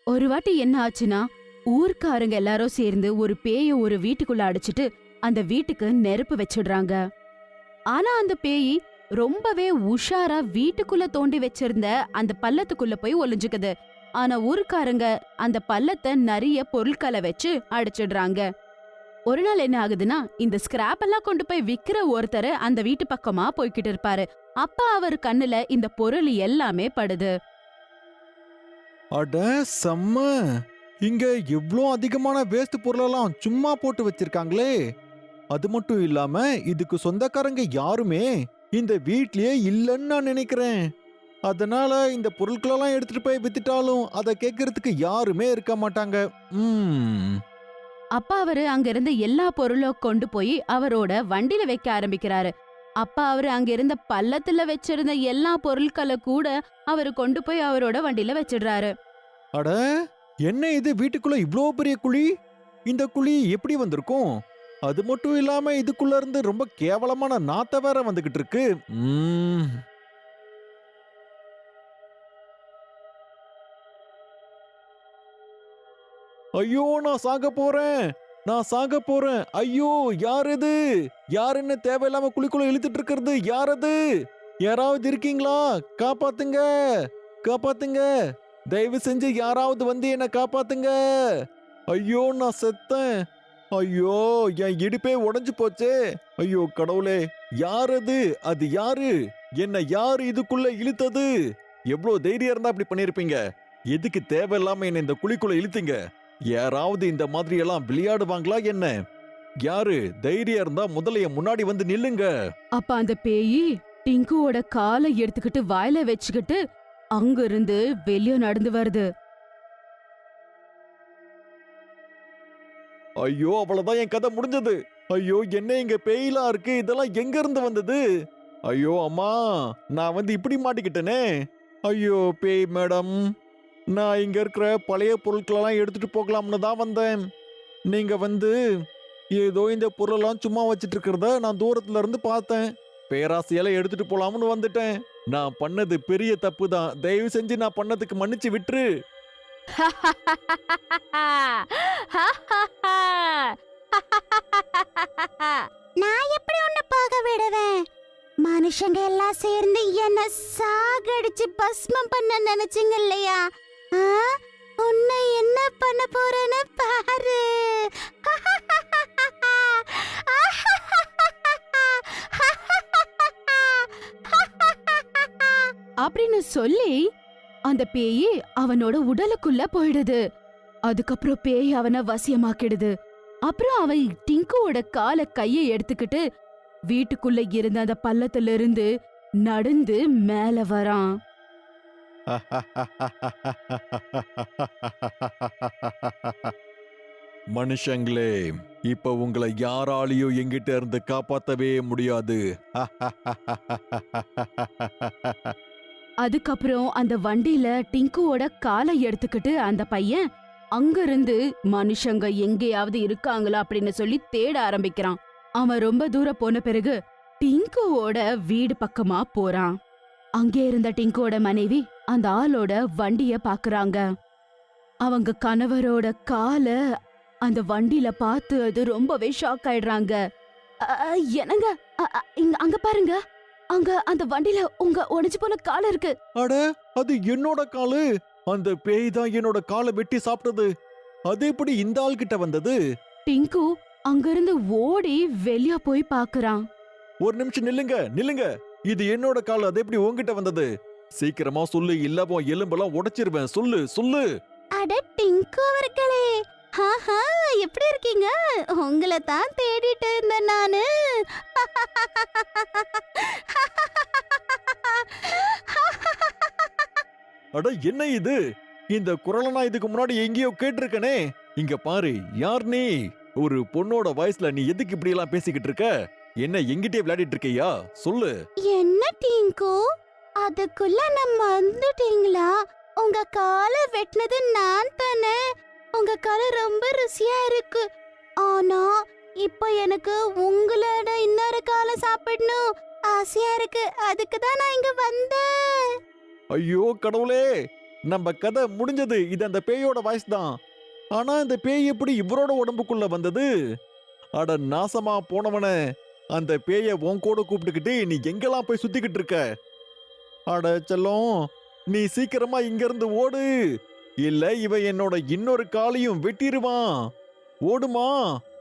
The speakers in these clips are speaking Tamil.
ஒரு வாட்டி என்ன ஆச்சுன்னா, ஊர்க்காரங்க எல்லாரும் சேர்ந்து ஒரு பேய ஒரு வீட்டுக்குள்ள அடைச்சிட்டு அந்த வீட்டுக்கு நெருப்பு வச்சிடுறாங்க. ஆனா அந்த பேய் ரொம்பவே உஷாரா வீட்டுக்குள்ள தோண்டி வச்சிருந்த அந்த பள்ளத்துக்குள்ள போய் ஒளிஞ்சுக்குது. ஆனா ஊர்க்காரங்க அந்த பள்ளத்தை நிறைய பொருட்களை வச்சு அடைச்சிடுறாங்க. ஒரு நாள் என்ன ஆகுதுன்னா, இந்த ஸ்கிராப் எல்லாம் கொண்டு போய் விக்கிற ஒருத்தர் அந்த வீட்டு பக்கமா போய்கிட்டு இருப்பாரு. அப்ப அவர் கண்ணுல இந்த பொருள் எல்லாமே படுது. அட செம்ம! இங்க இவ்ளோ அதிகமான வேஸ்ட் பொருளெல்லாம் சும்மா போட்டு வச்சிருக்காங்களே. அது மட்டும் இல்லாம இதுக்கு சொந்தக்காரங்க யாருமே இந்த வீட்லயே இல்லைன்னு நான் நினைக்கிறேன். அதனால இந்த பொருட்களெல்லாம் எடுத்துட்டு போய் வித்துட்டாலும் அதை கேட்கறதுக்கு யாருமே இருக்க மாட்டாங்க. ம். அப்ப அவரு அங்க இருந்த எல்லா பொருளும் கொண்டு போய் அவரோட வண்டியில வைக்க ஆரம்பிக்கிறாரு. அப்ப அவரு அங்க இருந்த பள்ளத்துல வச்சிருந்த எல்லா பொருட்களை கூட அவரு கொண்டு போய் அவரோட வண்டியில வச்சிடுறாரு. அட என்ன இது வீட்டுக்குள்ள இவ்ளோ பெரிய குழி? இந்த குழி எப்படி வந்திருக்கும்? அது மட்டும் இல்லாம இதுக்குள்ள இருந்து ரொம்ப கேவலமான நாத்த வேற வந்துகிட்டு இருக்கு. ம். ஐயோ நான் சாக போறேன். நான் சாக போறேன். ஐயோ யார் இது? யார் என்ன தேவையில்லாம குழிக்குள்ள இழுத்துட்டு இருக்கிறது? யார் அது? யாராவது இருக்கீங்களா? காப்பாத்துங்க! காப்பாத்துங்க! தயவு செஞ்சு யாராவது வந்து என்ன காப்பாத்துங்க! ஐயோ நான் செத்தேன். ஐயோ என் இடுப்பே உடைஞ்சு போச்சே. ஐயோ கடவுளே, யார் அது? அது யாரு? என்ன யாரு இதுக்குள்ள இழுத்தது? எவ்வளவு தைரியம் இருந்தா அப்படி பண்ணிருப்பீங்க? எதுக்கு தேவையில்லாம என்ன இந்த குழிக்குள்ள இழுத்தீங்க? யாராவது இந்த மாதிரி எல்லாம் விளையாடுவாங்களா என்ன? யாரு தைரியம் இருந்தா முதல்ல என் முன்னாடி வந்து நில்லுங்க. அப்ப அந்த பேயி டிங்குவோட காலை எடுத்துக்கிட்டு வாயில வச்சுக்கிட்டு அங்க இருந்து வெளிய நடந்து வருது. ஐயோ அவ்வளவுதான் என் கதை முடிஞ்சது. ஐயோ என்ன இங்க பேயெல்லாம் இருக்கு, இதெல்லாம் எங்க இருந்து வந்தது? ஐயோ அம்மா, நான் வந்து இப்படி மாட்டிக்கிட்டேனே. ஐயோ பேய் மேடம், நான் இங்க இருக்கிற பழைய பொருட்களெல்லாம் எடுத்துட்டு போகலாம்னு தான் வந்தேன். நீங்க வந்து ஏதோ இந்த பொருளெல்லாம் சும்மா வச்சிட்டு இருக்கிறத நான் தூரத்துல இருந்து பார்த்தேன். பேராசையால எடுத்துட்டு போலாம்னு வந்துட்டேன். நான் பண்ணது பெரிய தப்பு தான். தயவு செஞ்சு நான் பண்ணதுக்கு மன்னிச்சு விட்டுரு. நான் எப்படி உன்னை போக விடுவேன்? மனுஷங்க எல்லாம் சேர்ந்து என்ன சாகடிச்சு பஸ்மம் பண்ண நினைச்சீங்க இல்லையா? ஆ? உன்னை என்ன பண்ண போறேன்னு பாரு. அப்படின்னு சொல்லி அந்த பேயி அவனோட உடலுக்குள்ள போயிடுது. அதுக்கப்புறம் பேய் அவனை வசியமாக்கிடுது. அப்புறம் அவன் டிங்குவோட கால கைய எடுத்துக்கிட்டு வீட்டுக்குள்ள இருந்த அந்த பள்ளத்துல இருந்து நடந்து மேல வரான். மனுஷங்களே, இப்ப உங்களை யாராலையும் எங்கிட்ட இருந்து காப்பாத்தவே முடியாது. அதுக்கப்புறம் அந்த வண்டியில டிங்குவோட காலை எடுத்துக்கிட்டு அந்த பையன் அங்கிருந்து மனுஷங்க எங்கேயாவது இருக்காங்களா அப்படின்னு சொல்லி தேட ஆரம்பிக்கிறான். அவன் ரொம்ப தூரம் போன பிறகு டிங்குவோட வீடு பக்கமா போறான். அங்கே இருந்த டிங்குவோட மனைவி அந்த ஆளோட வண்டிய பாக்குறாங்க. அவங்க கணவரோட காலை அந்த வண்டியில பார்த்து அது ரொம்பவே ஷாக் ஆயிடுறாங்க. என்னங்க, அங்க பாருங்க, அங்க அந்த வண்டியில உங்க உடைஞ்சு போன கால் இருக்கு. அட அது என்னோட காலு. அந்த பேய் தான் என்னோட காலை வெட்டி சாப்பிட்டது. அது எப்படி இந்த ஆள் கிட்ட வந்தது? டிங்கு அங்கிருந்து ஓடி வெளிய போய் பாக்குறான். ஒரு நிமிஷம் நில்லுங்க நில்லுங்க. இது என்னோட கால், அது எப்படி உன்கிட்ட வந்தது? சீக்கிரமா சொல்லு, இல்லவோ எலும்பெல்லாம் உடைச்சிருவேன். சொல்லு சொல்லு. அட டிங்கு அவர்களே, ஆஹா, எப்படி இருக்கீங்க? உங்களை தான் தேடிட்டு இருந்தேன் நானு. அட என்ன இது? இந்த குரலை நான் இதுக்கு முன்னாடி எங்கேயோ கேட்டிருக்கனே. இங்க பாரு, யார் நீ? ஒரு பொண்ணோட வயசுல நீ எதுக்கு இப்படி எல்லாம் பேசிக்கிட்டு இருக்க? என்ன எங்கிட்டே விளையாடிட்டு இருக்கியா? சொல்லு. என்ன டிங்கு, அதுக்குள்ள நம்ம வந்துட்டீங்களா? உங்க காலை வெட்டினது நான் தானே. உங்க காலை ரொம்ப ருசியா இருக்கு. ஆனா இப்போ எனக்கு உங்களோட இன்னொரு காலை சாப்பிடணும் ஆசையா இருக்கு. அதுக்கு தான் நான் இங்க வந்தேன். ஐயோ கடவுளே, நம்ம கதை முடிஞ்சது. இது அந்த பேயோட வாய்ஸ் தான். ஆனா இந்த பேய் எப்படி இவரோட உடம்புக்குள்ள வந்தது? அட நாசமா போனவனே, அந்த பேய உன் கூட கூப்பிட்டுக்கிட்டு நீ எங்கெல்லாம் போய் சுத்திக்கிட்டு இருக்க? அட செல்லம், நீ சீக்கிரமா இங்க இருந்து ஓடு, இல்ல இவன் என்னோட இன்னொரு காலையும் வெட்டிடுவான். ஓடுமா,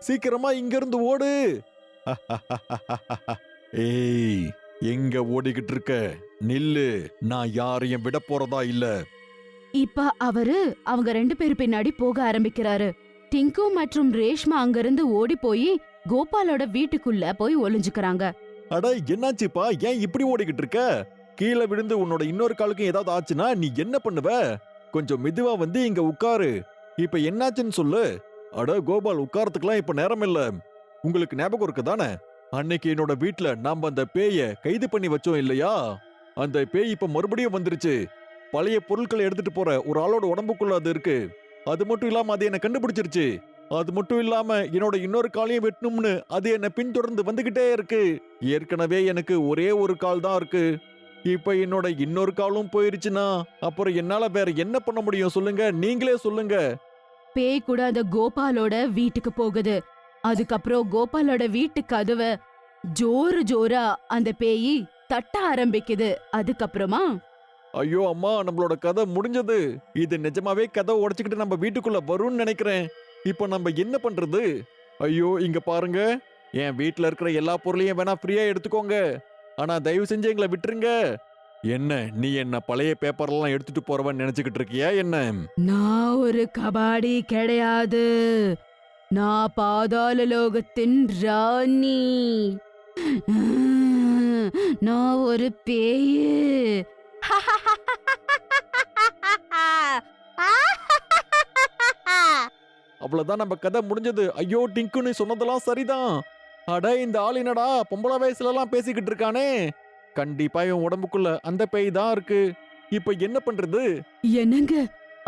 சீக்கிரமா இங்க இருந்து ஓடு. ஏய், எங்க ஓடிக்கிட்டு இருக்க? நில்லு, நான் யாரையும் விட போறதா இல்ல. இப்ப அவங்க 2 பேரு பின்னாடி போக ஆரம்பிக்கிறாரு. டிங்கு மற்றும் ரேஷ்மா அங்கிருந்து ஓடி போய் கோபாலோட வீட்டுக்குள்ள போய் ஒளிஞ்சுக்கிறாங்க. அட என்னாச்சுப்பா, ஏன் இப்படி ஓடிக்கிட்டு இருக்க? கீழே விழுந்து உன்னோட இன்னொரு காலுக்கும் ஏதாவது ஆச்சுன்னா நீ என்ன பண்ணுவ? கொஞ்சம் மெதுவா வந்து இங்க உட்காரு. இப்ப என்னாச்சுன்னு சொல்லு. அட கோபால், உட்காரத்துக்குலாம் இப்ப நேரம் இல்ல. உங்களுக்கு ஞாபகம் இருக்கு தானே, அன்னைக்கு என்னோட வீட்ல நாம அந்த பேய கைது பண்ணி வச்சோம் இல்லையா? அந்த பேய் இப்ப மறுபடியும் வந்துருச்சு. பழைய பொருட்களை எடுத்துட்டு போற ஒரு ஆளோட உடம்புக்குள்ள அது இருக்கு. அது மட்டும் இல்லாம அது என்ன கண்டுபிடிச்சிருச்சு. அது மட்டும் இல்லாம என்னோட இன்னொரு காலையும் வெட்டணும்னு அது என்ன பின்தொடர்ந்து வந்துகிட்டே இருக்கு. ஏற்கனவே எனக்கு ஒரே ஒரு கால் தான் இருக்கு. இப்ப என்னோட இன்னொரு காலும் போயிருச்சுன்னா அப்புறம் என்னால வேற என்ன பண்ண முடியும் சொல்லுங்க, நீங்களே சொல்லுங்க. பேய் கூட அந்த கோபாலோட வீட்டுக்கு போகுது. அதுக்கப்புறம் கோபாலோட வீட்டு கதவை ஜோரா அந்த பேய் தட்ட ஆரம்பிக்குது. அதுக்கப்புறமா ஐயோ அம்மா, நம்மளோட கதை முடிஞ்சது. இது நிஜமாவே கதை உடைச்சுக்கிட்டு நம்ம வீட்டுக்குள்ள வரும்னு நினைக்கிறேன். இப்ப நம்ம என்ன பண்றது? ஐயோ, இங்க பாருங்க, என் வீட்ல இருக்கிற எல்லா பொருளையும் வேணா ஃப்ரீயா எடுத்துக்கோங்க. ஆனா தயவு செஞ்சு எங்களை விட்டுருங்க. என்ன, நீ என்ன பழைய பேப்பர்லாம் எடுத்துட்டு போறவன்னு நினைச்சுக்கிட்டு இருக்கியா என்ன? நான் ஒரு கபாடி கிடையாது. நான் பாதாள லோகத்தின் ராணி. நான் ஒரு பேயு. அவ்வளவுதான், நம்ம கதை முடிஞ்சது. ஐயோ டிங்கு, நீ சொன்னதெல்லாம் சரிதான். அட, இந்த ஆள் என்னடா பொம்பளை வயசுல எல்லாம் பேசிக்கிட்டு இருக்கானே. கண்டிப்பா இவன் உடம்புக்குள்ள அந்த பேய் தான் இருக்கு. இப்ப என்ன பண்றது? என்னங்க,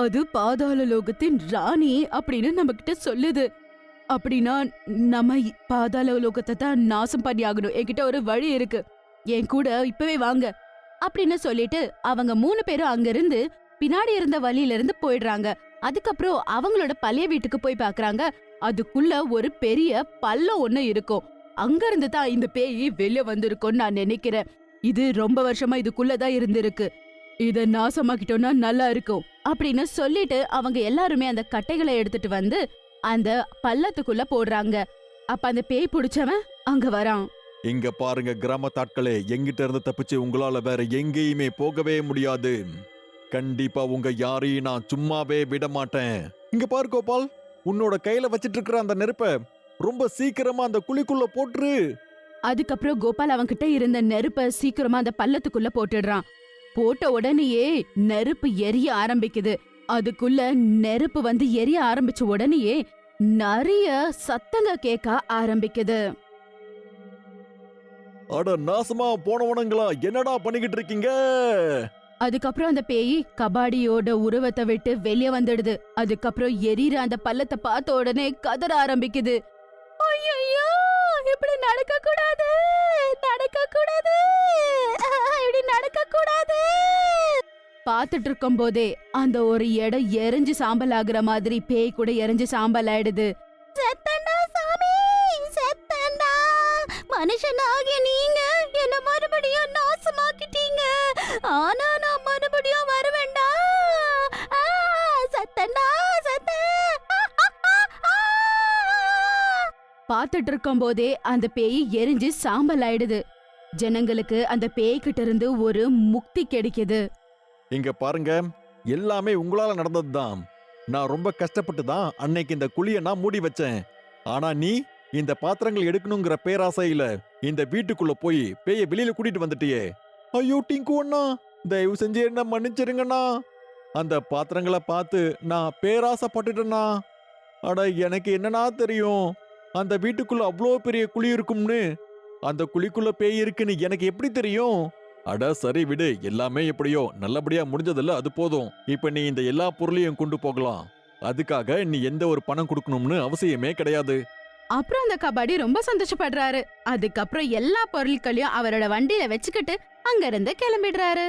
அது பாதாள லோகத்தின் ராணி அப்படின்னு நம்ம கிட்ட சொல்லுது. அப்படின்னா நம்ம பாதாள லோகத்தை தான் நாசம் பண்ணி ஆகணும். என்கிட்ட ஒரு வழி இருக்கு, என் கூட இப்பவே வாங்க அப்படின்னு சொல்லிட்டு அவங்க 3 பேரும் அங்கிருந்து பின்னாடி இருந்த வழியில இருந்து போயிடுறாங்க. அதுக்கப்புறம் அவங்களோட பழைய வீட்டுக்கு போய் பாக்குறாங்க. அதுக்குள்ள ஒரு பெரிய பள்ளம் ஒண்ணு இருக்கும். அங்க இருந்து தான் இந்த பேய் வெளிய வந்திருக்கும்னு நான் நினைக்கிறேன். இது ரொம்ப வருஷமா இதுக்குள்ளதான் இருந்திருக்கு. இத நாசமாக்கிட்டோம்னா நல்லா இருக்கும் அப்படின்னு சொல்லிட்டு அவங்க எல்லாருமே அந்த கட்டைகளை எடுத்துட்டு வந்து அந்த பள்ளத்துக்குள்ள போடுறாங்க. அப்ப அந்த பேய் பிடிச்சவன் அங்க வரான். இங்க பாருங்க கிராமத்தாட்களே, எங்கிட்ட இருந்து தப்பிச்சு உங்களால வேற எங்கேயுமே போகவே முடியாது. கண்டிப்பா உங்க யாரையும் நான் சும்மாவே விட மாட்டேன். இங்க பாரு கோபால், உன்னோட கையில வச்சிட்டு இருக்கிற அந்த நெருப்ப ரொம்ப சீக்கிரமா அந்த குழிக்குள்ள போட்டுரு. அதுக்கப்புறம் கோபால் அவன்கிட்ட இருந்த நெருப்ப சீக்கிரமா அந்த பள்ளத்துக்குள்ள போட்டுடுறான். போட்ட உடனேயே நெருப்பு எரிய ஆரம்பிக்குது. அதுக்குள்ள நெருப்பு வந்து எரிய ஆரம்பிச்ச உடனேயே நிறைய சத்தங்க கேட்க ஆரம்பிக்குது. அட நாசமா போனவனுங்களா, என்னடா பண்ணிக்கிட்டு இருக்கீங்க? அதுக்கப்புறம் அந்த பேய் கபாடியோட உருவத்தை விட்டு வெளிய வந்துடுது. அதுக்கப்புறம் எரியிற அந்த பள்ளத்தை பார்த்த உடனே கதற ஆரம்பிக்குது. ஐயோ, இப்படி நடக்க கூடாது, நடக்க கூடாது, இப்படி நடக்க கூடாது. பார்த்துட்டு இருக்கும் போதே அந்த ஒரு இடம் எரிஞ்சு சாம்பல் ஆகுற மாதிரி பேய் கூட எரிஞ்சு சாம்பல் ஆயிடுது. செத்தண்டா சாமி, செத்தண்டா. மனுஷனாகிய நீங்க என்ன மறுபடியும் நாசமாக்கிட்டீங்க. ஆனா நான் மறுபடியும் வருவேண்டா. செத்தண்டா, செத்த. பார்த்துட்டு இருக்கும் போதே அந்த பேய் எரிஞ்சு சாம்பல் ஆயிடுது. ஜனங்களுக்கு அந்த பேய்கிட்ட இருந்து ஒரு முக்தி கிடைக்குது. இங்க பாருங்க, எல்லாமே உங்களால நடந்ததுதான். நான் ரொம்ப கஷ்டப்பட்டு தான் அன்னைக்கு இந்த குழிய நான் மூடி வச்சேன். ஆனா நீ இந்த பாத்திரங்கள் எடுக்கணுங்கிற பேராசையில இந்த வீட்டுக்குள்ள போய் பேய வெளியில கூட்டிட்டு வந்துட்டியே. ஐயோ டிங்கு அண்ணா, தயவு செஞ்சு என்ன மன்னிச்சிருங்கண்ணா. அந்த பாத்திரங்களை பார்த்து நான் பேராசைப்பட்டுட்டேன்னா. அட, எனக்கு என்னன்னா தெரியும் அந்த வீட்டுக்குள்ள அவ்வளோ பெரிய குழி இருக்கும்னு. அந்த குழிக்குள்ள பேய் இருக்குன்னு எனக்கு எப்படி தெரியும்? அட சரி விடு, எல்லாமே எப்படியோ நல்லபடியா முடிஞ்சதில்ல, அது போதும். இப்ப நீ இந்த எல்லா பொருளையும் கொண்டு போகலாம். அதுக்காக நீ எந்த ஒரு பணம் கொடுக்கணும்னு அவசியமே கிடையாது. அப்புறம் அந்த கபாடி ரொம்ப சந்தோஷப்படுறாரு. அதுக்கப்புறம் எல்லா பொருட்களையும் அவரோட வண்டியில வச்சுக்கிட்டு அங்க இருந்து கிளம்பிடுறாரு.